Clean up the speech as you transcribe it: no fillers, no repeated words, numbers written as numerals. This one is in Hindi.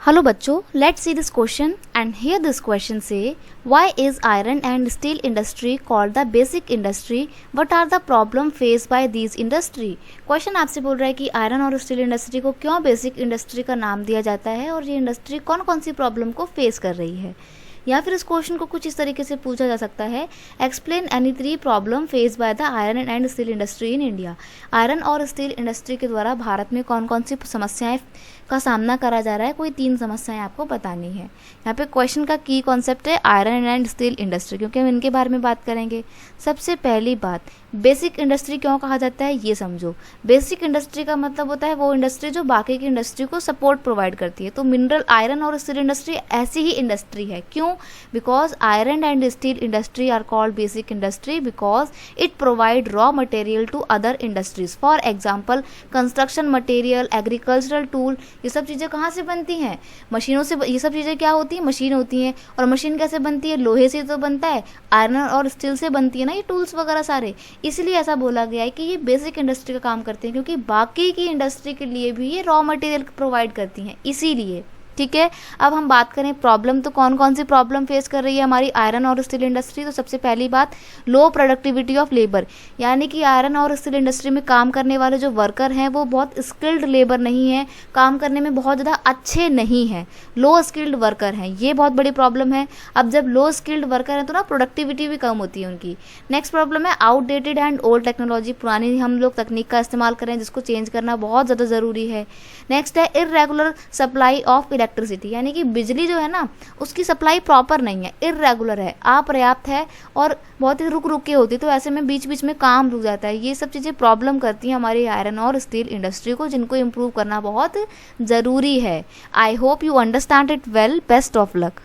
Hello बच्चों, let's see this question and here this question say why is iron and steel industry called the basic industry? What are the problem faced by these industry? Question आपसे बोल रहा है कि आयरन और स्टील इंडस्ट्री को क्यों बेसिक इंडस्ट्री का नाम दिया जाता है और ये इंडस्ट्री कौन कौन सी प्रॉब्लम को फेस कर रही है। या फिर इस क्वेश्चन को कुछ इस तरीके से पूछा जा सकता है, explain any 3 problem face by the iron and steel industry in India. Iron और स्टील इंडस्ट्री के द्वारा भारत में कौन कौन सी समस्याएं का सामना करा जा रहा है, कोई 3 समस्याएं आपको बतानी है। यहाँ पे क्वेश्चन का की कॉन्सेप्ट है आयरन एंड स्टील इंडस्ट्री, क्योंकि हम इनके बारे में बात करेंगे। सबसे पहली बात, बेसिक इंडस्ट्री क्यों कहा जाता है ये समझो। बेसिक इंडस्ट्री का मतलब होता है वो इंडस्ट्री जो बाकी की इंडस्ट्री को सपोर्ट प्रोवाइड करती है। तो मिनरल आयरन और स्टील इंडस्ट्री ऐसी ही इंडस्ट्री है। क्यों? Because iron and steel industry are called basic industry because it provide raw material to other industries. For example construction material, agricultural tool, ये सब चीज़ें कहाँ से बनती हैं? मशीनों से। ये सब चीज़ें क्या होती हैं? मशीन होती हैं। और मशीन कैसे बनती है? लोहे से तो बनता है, आयरन और स्टील से बनती है ना ये टूल्स वगैरह सारे। इसलिए ऐसा बोला गया है कि ये बेसिक इंडस्ट्री का काम करते हैं, क्योंकि बाकी की इंडस्ट्री के लिए भी ये रॉ मटेरियल प्रोवाइड करती हैं, इसीलिए। ठीक है, अब हम बात करें प्रॉब्लम, तो कौन कौन सी प्रॉब्लम फेस कर रही है हमारी आयरन और स्टील इंडस्ट्री। तो सबसे पहली बात, लो प्रोडक्टिविटी ऑफ लेबर, यानी कि आयरन और स्टील इंडस्ट्री में काम करने वाले जो वर्कर हैं वो बहुत स्किल्ड लेबर नहीं है, काम करने में बहुत ज़्यादा अच्छे नहीं हैं, लो स्किल्ड वर्कर हैं। ये बहुत बड़ी प्रॉब्लम है। अब जब लो स्किल्ड वर्कर हैं तो ना प्रोडक्टिविटी भी कम होती है उनकी। नेक्स्ट प्रॉब्लम है आउटडेटेड एंड ओल्ड टेक्नोलॉजी, पुरानी हम लोग तकनीक का इस्तेमाल करें जिसको चेंज करना बहुत ज़्यादा ज़रूरी है। नेक्स्ट है इर्रेगुलर सप्लाई ऑफ इलेक्ट्रिसिटी, यानी कि बिजली जो है ना उसकी सप्लाई प्रॉपर नहीं है, इर्रेगुलर है, अपर्याप्त है और बहुत ही रुक रुक के होती है। तो ऐसे में बीच बीच में काम रुक जाता है। ये सब चीज़ें प्रॉब्लम करती हैं हमारी आयरन और स्टील इंडस्ट्री को, जिनको इम्प्रूव करना बहुत ज़रूरी है। I hope you understand it well. Best of luck.